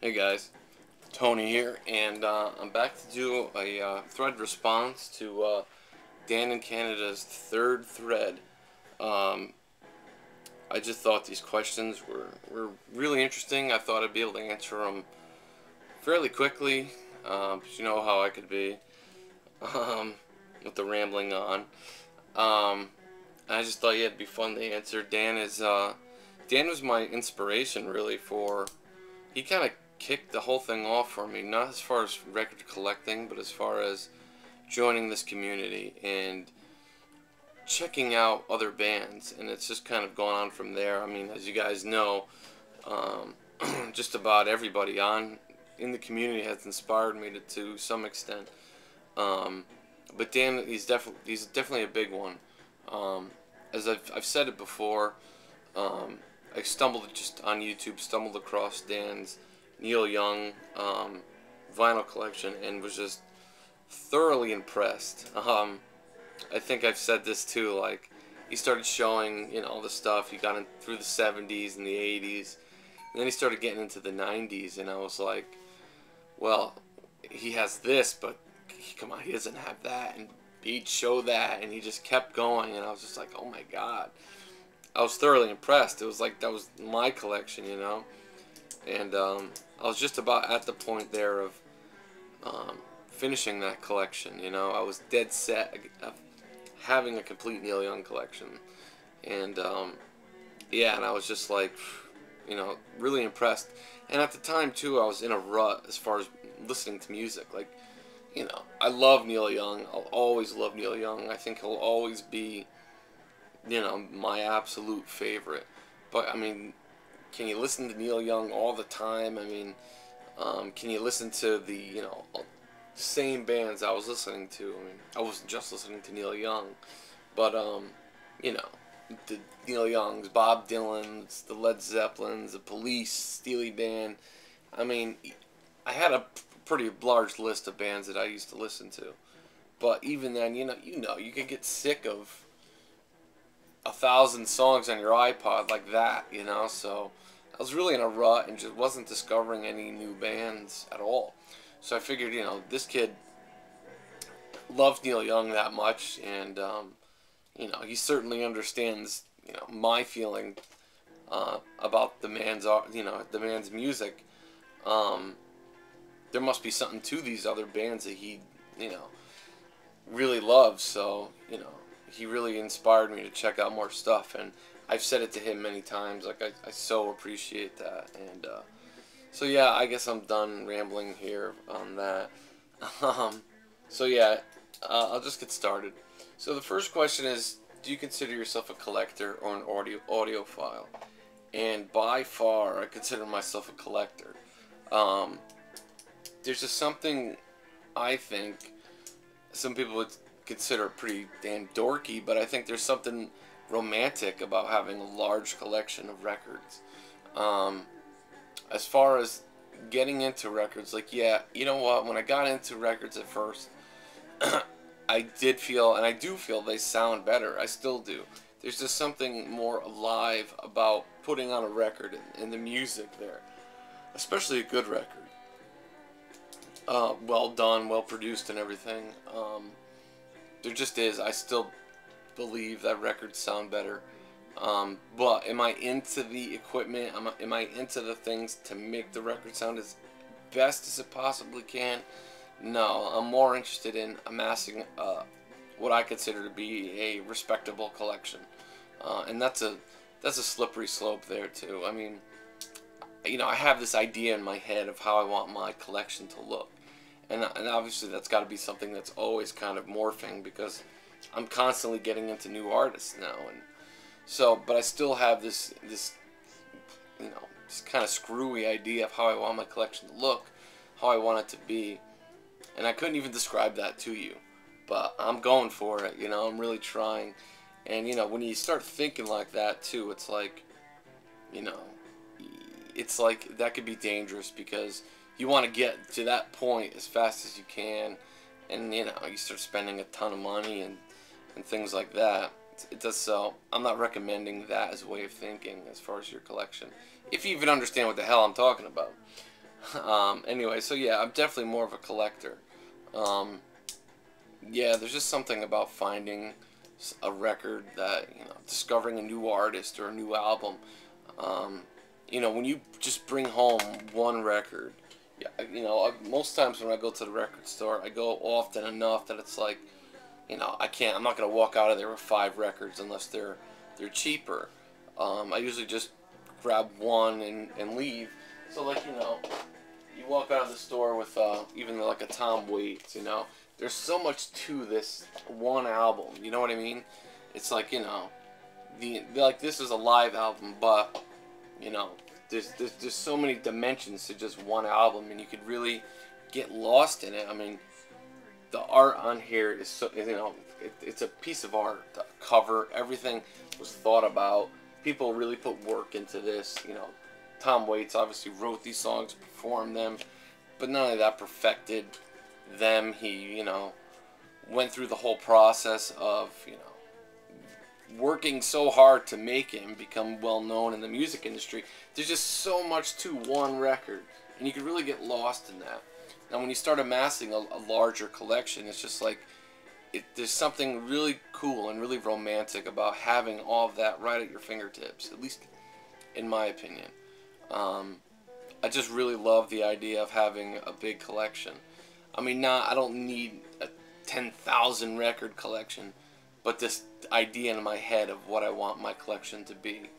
Hey guys, Tony here, and I'm back to do a thread response to Dan in Canada's third thread. Um, I just thought these questions were really interesting. I thought I'd be able to answer them fairly quickly, 'cause you know how I could be um, with the rambling on. Um, I just thought, yeah, it'd be fun to answer. Dan was my inspiration really for. He kind of kicked the whole thing off for me, not as far as record collecting, but as far as joining this community and checking out other bands, and it's just kind of gone on from there. I mean, as you guys know, um, just about everybody on in the community has inspired me to some extent. Um, but Dan, he's definitely a big one. Um, as I've said it before, um, I stumbled just on YouTube, stumbled across Dan's Neil Young vinyl collection and was just thoroughly impressed. I think I've said this too. Like, he started showing, all the stuff he got in through the '70s and the '80s, and then he started getting into the '90s, and I was like, well, he has this, but come on, he doesn't have that, and he'd show that, and he just kept going, and I was just like, oh my god. I was thoroughly impressed. It was like that was my collection. And I was just about at the point there of finishing that collection. I was dead set of having a complete Neil Young collection, and yeah, and I was just like, really impressed. And at the time too, I was in a rut as far as listening to music. Like, I love Neil Young. I'll always love Neil Young. I think he'll always be, my absolute favorite. But I mean, can you listen to Neil Young all the time? I mean, can you listen to the same bands I was listening to? I mean, I wasn't just listening to Neil Young, but you know, the Neil Youngs, Bob Dylan's, the Led Zeppelins, the Police, Steely Dan. I mean, I had a pretty large list of bands that I used to listen to. But even then, you could get sick of 1,000 songs on your iPod like that. So I was really in a rut and just wasn't discovering any new bands at all. So I figured, this kid loves Neil Young that much, and he certainly understands, my feeling about the man's music. Um, there must be something to these other bands that he, really loves. So, he really inspired me to check out more stuff, and I've said it to him many times. Like, I so appreciate that, and so yeah, I guess I'm done rambling here on that. Um, so yeah, I'll just get started. So the first question is, do you consider yourself a collector or an audiophile? And by far, I consider myself a collector. Um, there's just something I think some people would consider pretty damn dorky, but I think there's something romantic about having a large collection of records. Um, as far as getting into records, like, yeah, you know what? When I got into records at first, I did feel, and I do feel, they sound better. I still do. There's just something more alive about putting on a record and the music there, especially a good record. Well done, well produced, and everything. There just is. I still believe that records sound better. But am I into the equipment? Am I into the things to make the record sound as best as it possibly can? No, I'm more interested in amassing what I consider to be a respectable collection, and that's a slippery slope there too. I mean, I have this idea in my head of how I want my collection to look, and obviously that's got to be something that's always kind of morphing because I'm constantly getting into new artists now, and so, but I still have this this kind of screwy idea of how I want my collection to look, how I want it to be, and I couldn't even describe that to you, but I'm going for it. I'm really trying, and when you start thinking like that too, it's like, you know, it's like that could be dangerous because you want to get to that point as fast as you can, and you start spending a ton of money and things like that. It does. So I'm not recommending that as a way of thinking as far as your collection, if you even understand what the hell I'm talking about. Anyway, so yeah, I'm definitely more of a collector. Um, yeah, there's just something about finding a record that, discovering a new artist or a new album. Um, when you just bring home one record, yeah, most times when I go to the record store, I go often enough that it's like, I'm not gonna walk out of there with 5 records unless they're cheaper. I usually just grab one and leave. So like, you walk out of the store with even like a Tom Waits, there's so much to this one album. You know what I mean? It's like, like this is a live album, but you know, there's so many dimensions to just one album, and you could really get lost in it. I mean, the art on here is so, it's a piece of art. The cover, everything was thought about. People really put work into this. Tom Waits obviously wrote these songs, performed them, but not only that, perfected them. He, went through the whole process of, working so hard to make him become well known in the music industry. There's just so much to one record, and you can really get lost in that. Now, when you start amassing a larger collection, it's just like there's something really cool and really romantic about having all of that right at your fingertips. At least, in my opinion, I just really love the idea of having a big collection. I mean, I don't need a 10,000 record collection, but this idea in my head of what I want my collection to be.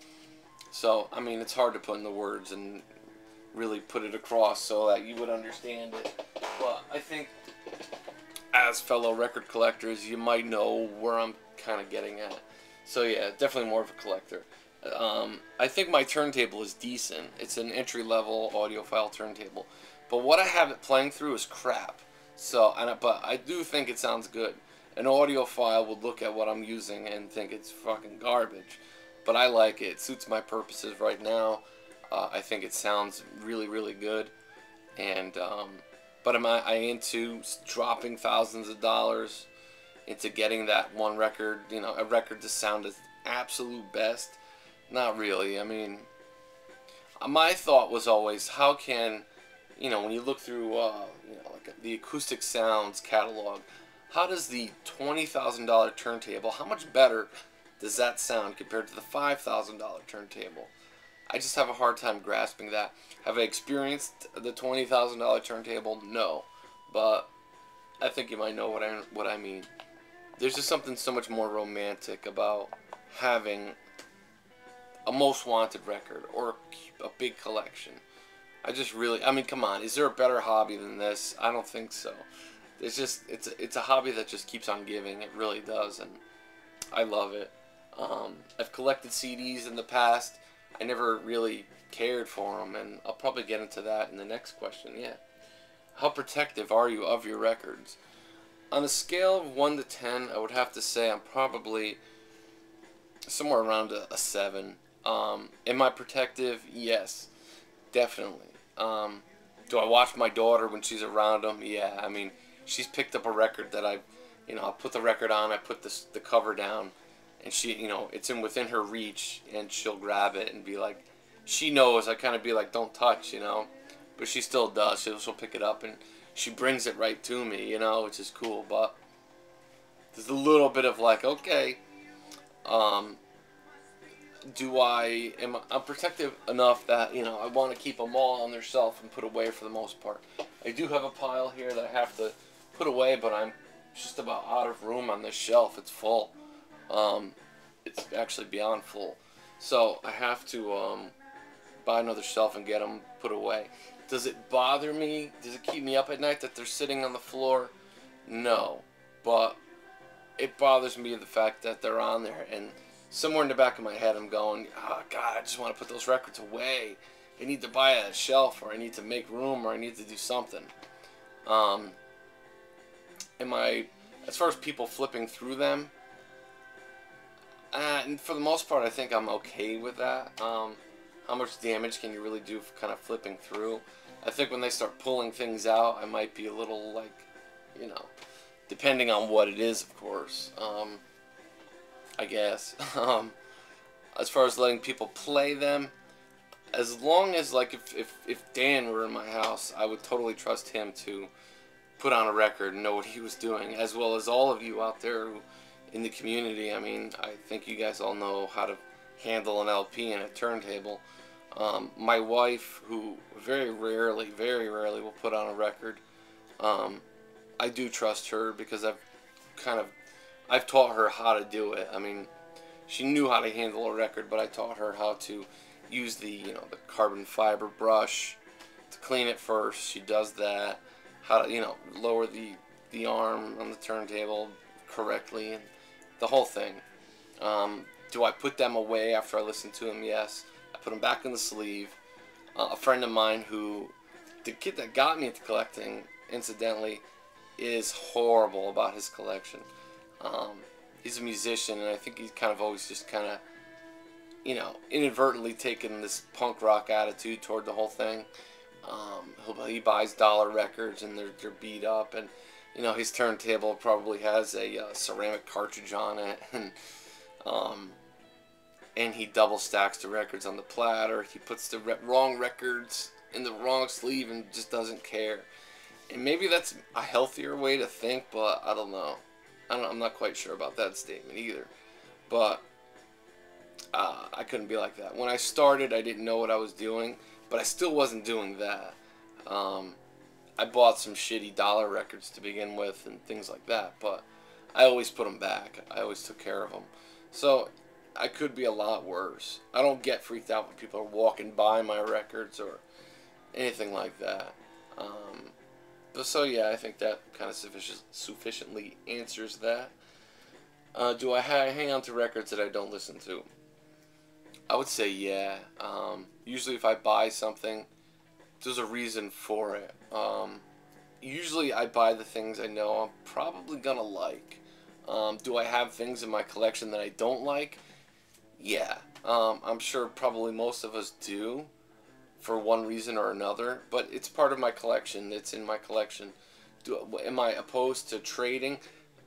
So, I mean, it's hard to put in the words and really put it across so that you would understand it. But I think as fellow record collectors, you might know where I'm kind of getting at. So yeah, definitely more of a collector. I think my turntable is decent. It's an entry-level audiophile turntable. But what I have it playing through is crap. So, but I do think it sounds good. An audiophile would look at what I'm using and think it's fucking garbage. But I like it. It suits my purposes right now. I think it sounds really, really good. And, but am I into dropping thousands of dollars into getting that one record, a record to sound its absolute best? Not really. I mean, my thought was always, how can, when you look through, like the Acoustic Sounds catalog, how does the $20,000 turntable, how much better does that sound compared to the $5,000 turntable? I just have a hard time grasping that. Have I experienced the $20,000 turntable? No, but I think you might know what I mean. There's just something so much more romantic about having a most wanted record or a big collection. I mean, come on, is there a better hobby than this? I don't think so. It's a hobby that just keeps on giving. It really does, and I love it. I've collected CDs in the past. I never really cared for them, and I'll probably get into that in the next question. Yeah, how protective are you of your records? On a scale of 1 to 10, I would have to say I'm probably somewhere around a 7. Am I protective? Yes, definitely. Do I watch my daughter when she's around them? Yeah, I mean, she's picked up a record that I put the record on, I put the cover down, and she, it's within her reach, and she'll grab it and be like, she knows, I kind of be like, don't touch, but she still does. She'll pick it up, and she brings it right to me, which is cool, but there's a little bit of like, okay, I'm protective enough that, I want to keep them all on their shelf and put away for the most part. I do have a pile here that I have to put away, but I'm just about out of room on this shelf. It's full. It's actually beyond full. So I have to buy another shelf and get them put away. Does it bother me? Does it keep me up at night that they're sitting on the floor? No. But it bothers me the fact that they're on there, and somewhere in the back of my head I'm going, oh God, I just want to put those records away. I need to buy a shelf, or I need to make room, or I need to do something. As far as people flipping through them, and for the most part, I think I'm okay with that. How much damage can you really do for kind of flipping through? I think when they start pulling things out, I might be a little like, depending on what it is, of course. I guess. As far as letting people play them, as long as, like, if Dan were in my house, I would totally trust him to put on a record and know what he was doing, as well as all of you out there who, in the community. I mean, I think you guys all know how to handle an LP and a turntable. My wife, who very rarely will put on a record, I do trust her because I've taught her how to do it. I mean, she knew how to handle a record, but I taught her how to use the the carbon fiber brush to clean it first. She does that. How to lower the arm on the turntable correctly and the whole thing. Do I put them away after I listen to them? Yes. I put them back in the sleeve. A friend of mine the kid that got me into collecting, incidentally, is horrible about his collection. He's a musician, and I think he's kind of always just kind of, inadvertently taken this punk rock attitude toward the whole thing. He buys dollar records, and they're beat up, and his turntable probably has a ceramic cartridge on it, and he double stacks the records on the platter. He puts the wrong records in the wrong sleeve and just doesn't care. And maybe that's a healthier way to think, but I don't know. I'm not quite sure about that statement either. But I couldn't be like that. When I started, I didn't know what I was doing, but I still wasn't doing that. I bought some shitty dollar records to begin with and things like that, but I always put them back. I always took care of them. So I could be a lot worse. I don't get freaked out when people are walking by my records or anything like that. So yeah, I think that kind of sufficiently answers that. Do I hang on to records that I don't listen to? I would say yeah. Usually if I buy something, there's a reason for it. Usually I buy the things I know I'm probably gonna like. Do I have things in my collection that I don't like? Yeah. I'm sure probably most of us do, for one reason or another, but it's part of my collection. It's in my collection. Am I opposed to trading?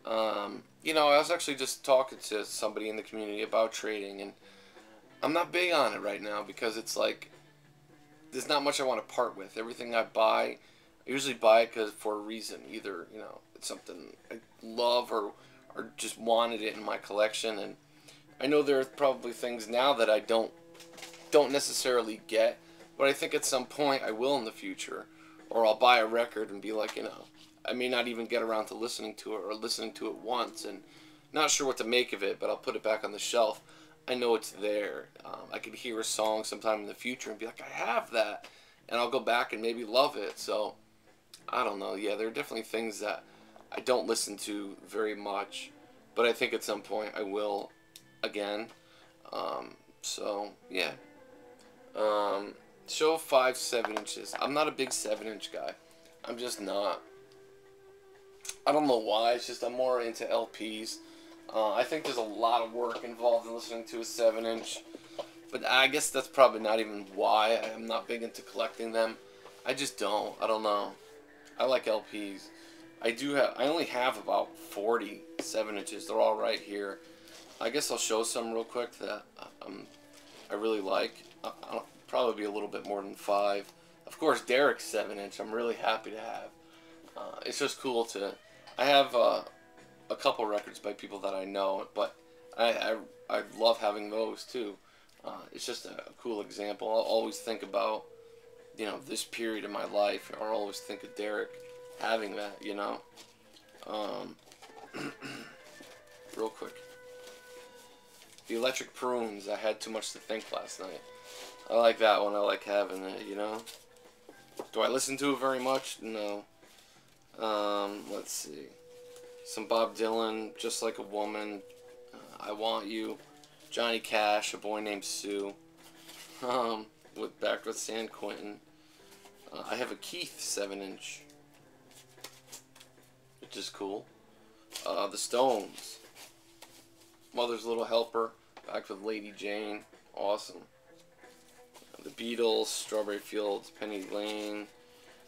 I was actually just talking to somebody in the community about trading, and I'm not big on it right now because it's like there's not much I want to part with. Everything I buy, I usually buy it for a reason. Either it's something I love or just wanted it in my collection, and I know there are probably things now that I don't necessarily get. But I think at some point I will in the future. Or I'll buy a record and be like, I may not even get around to listening to it or listening to it once and not sure what to make of it, but I'll put it back on the shelf. I know it's there. I could hear a song sometime in the future and be like, I have that. And I'll go back and maybe love it. So, I don't know. Yeah, there are definitely things that I don't listen to very much. But I think at some point I will again. Yeah. Show 5 7-inches. I'm not a big 7-inch guy. I'm just not. I don't know why. It's just I'm more into LPs. I think there's a lot of work involved in listening to a 7-inch. But I guess that's probably not even why I'm not big into collecting them. I just don't. I don't know. I like LPs. I only have about 40 7-inches. They're all right here. I guess I'll show some real quick that I really like. I'll probably be a little bit more than 5. Of course, Derek's 7-inch. I'm really happy to have. It's just cool to. I have a couple records by people that I know, but I love having those too. It's just a cool example. I'll always think about this period of my life. I'll always think of Derek having that. Real quick. The Electric Prunes. I had too much to think last night. I like that one. I like having it, Do I listen to it very much? No. Let's see. Some Bob Dylan, Just Like a Woman, I Want You, Johnny Cash, A Boy Named Sue, back with San Quentin. I have a Keith 7-inch, which is cool. The Stones, Mother's Little Helper, back with Lady Jane, awesome. The Beatles, Strawberry Fields, Penny Lane,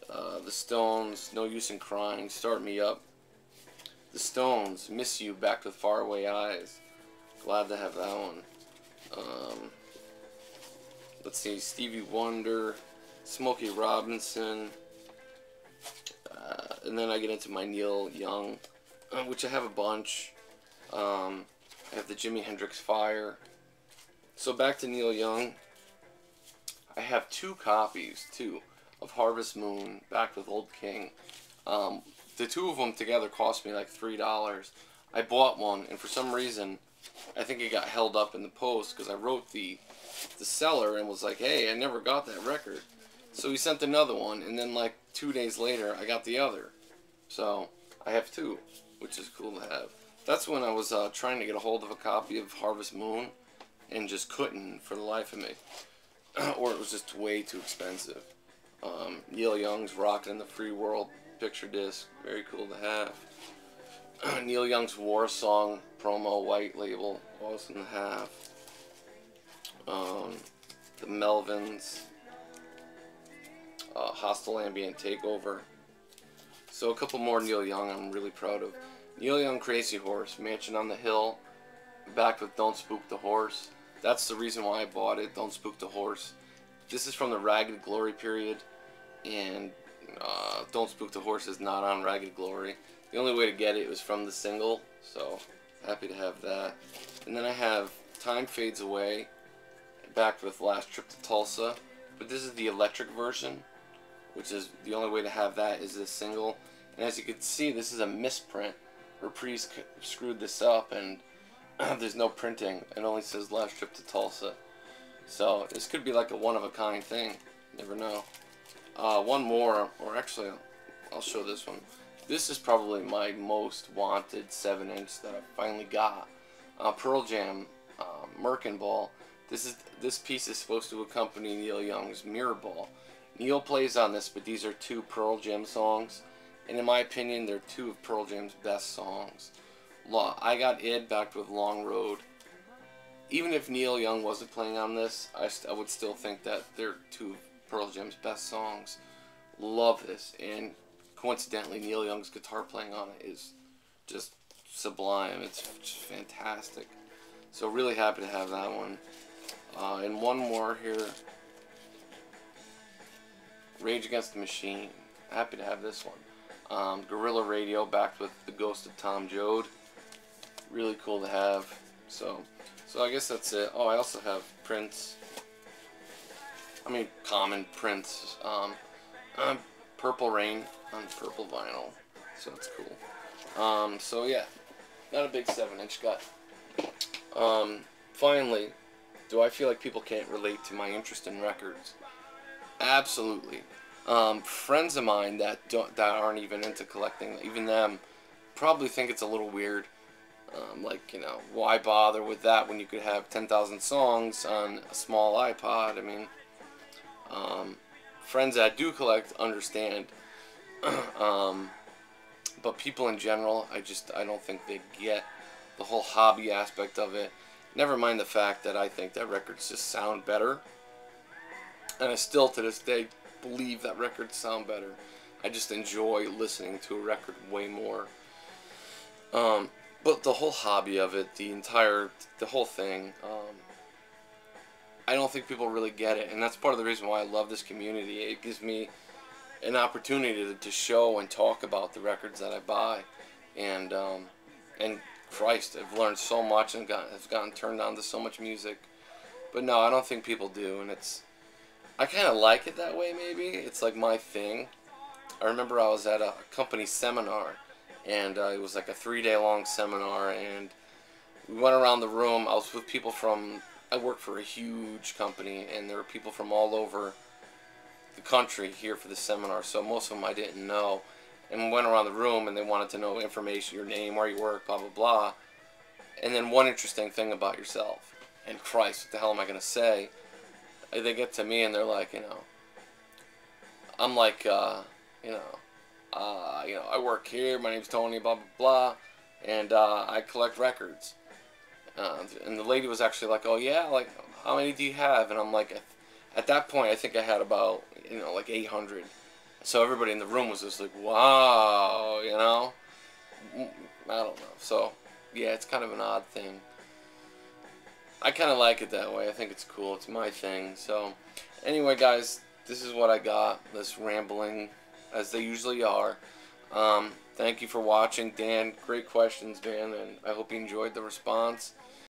The Stones, No Use in Crying, Start Me Up. The Stones, Miss You, back with Faraway Eyes. Glad to have that one. let's see, Stevie Wonder, Smokey Robinson, and then I get into my Neil Young, which I have a bunch. I have the Jimi Hendrix Fire. So back to Neil Young. I have 2 copies, too, of Harvest Moon, back with Old King. The 2 of them together cost me like $3. I bought one, and for some reason, I think it got held up in the post because I wrote the seller and was like, hey, I never got that record. So he sent another one, and then like 2 days later, I got the other. So I have 2, which is cool to have. That's when I was trying to get a hold of a copy of Harvest Moon and just couldn't for the life of me. Or it was just way too expensive. Neil Young's Rockin' in the Free World picture disc, very cool to have. Neil Young's War Song promo white label, awesome to have. The Melvins, Hostile Ambient Takeover. So a couple more Neil Young I'm really proud of. Neil Young Crazy Horse, Mansion on the Hill, back with Don't Spook the Horse. That's the reason why I bought it, Don't Spook the Horse. This is from the Ragged Glory period, and Don't Spook the Horse is not on Ragged Glory. The only way to get it was from the single, so happy to have that. And then I have Time Fades Away, back with Last Trip to Tulsa, but this is the electric version, which is the only way to have that is this single. And as you can see, this is a misprint. Reprise screwed this up, and there's no printing. It only says Last Trip to Tulsa. So this could be like a one-of-a-kind thing. Never know. One more, or actually, I'll show this one. This is probably my most wanted 7-inch that I finally got. Pearl Jam, Merkin Ball. This piece is supposed to accompany Neil Young's Mirror Ball. Neil plays on this, but these are 2 Pearl Jam songs, and in my opinion, they're 2 of Pearl Jam's best songs. I got Id backed with Long Road. Even if Neil Young wasn't playing on this, I would still think that they're 2 of Pearl Jam's best songs. Love this, and coincidentally, Neil Young's guitar playing on it is just sublime. It's just fantastic. So really happy to have that one. And one more here. Rage Against the Machine. Happy to have this one. Guerrilla Radio backed with The Ghost of Tom Joad. Really cool to have. So I guess that's it. Oh, I also have Prince. I mean, common Prince. Purple Rain on purple vinyl. So that's cool. So yeah, not a big 7-inch guy. Finally, do I feel like people can't relate to my interest in records? Absolutely. Friends of mine that aren't even into collecting, even them, probably think it's a little weird. Like, you know, why bother with that when you could have 10,000 songs on a small iPod? I mean, friends that do collect understand. But people in general, I don't think they get the whole hobby aspect of it. Never mind the fact that I think that records just sound better. And I still, to this day, believe that records sound better. I just enjoy listening to a record way more. But the whole hobby of it, the whole thing, I don't think people really get it. And that's part of the reason why I love this community. It gives me an opportunity to show and talk about the records that I buy. And Christ, I've learned so much and have gotten turned on to so much music. But no, I don't think people do. And I kind of like it that way, maybe. It's like my thing. I remember I was at a company seminar, and it was like a 3-day-long seminar, and we went around the room. I was with people I work for a huge company, and there were people from all over the country here for the seminar, so most of them I didn't know. And we went around the room, and they wanted to know information, your name, where you work, blah, blah, blah. And then one interesting thing about yourself. And Christ, what the hell am I going to say? They get to me, and they're like, I'm like, I work here, my name's Tony, blah, blah, blah, and I collect records. And the lady was actually like, oh yeah, like, how many do you have? And I'm like, at that point, I think I had about, like 800. So everybody in the room was just like, wow, I don't know. So, yeah, it's kind of an odd thing. I kind of like it that way. I think it's cool. It's my thing. So, anyway, guys, this is what I got. This rambling, as they usually are. Thank you for watching, Dan. Great questions, man, and I hope you enjoyed the response.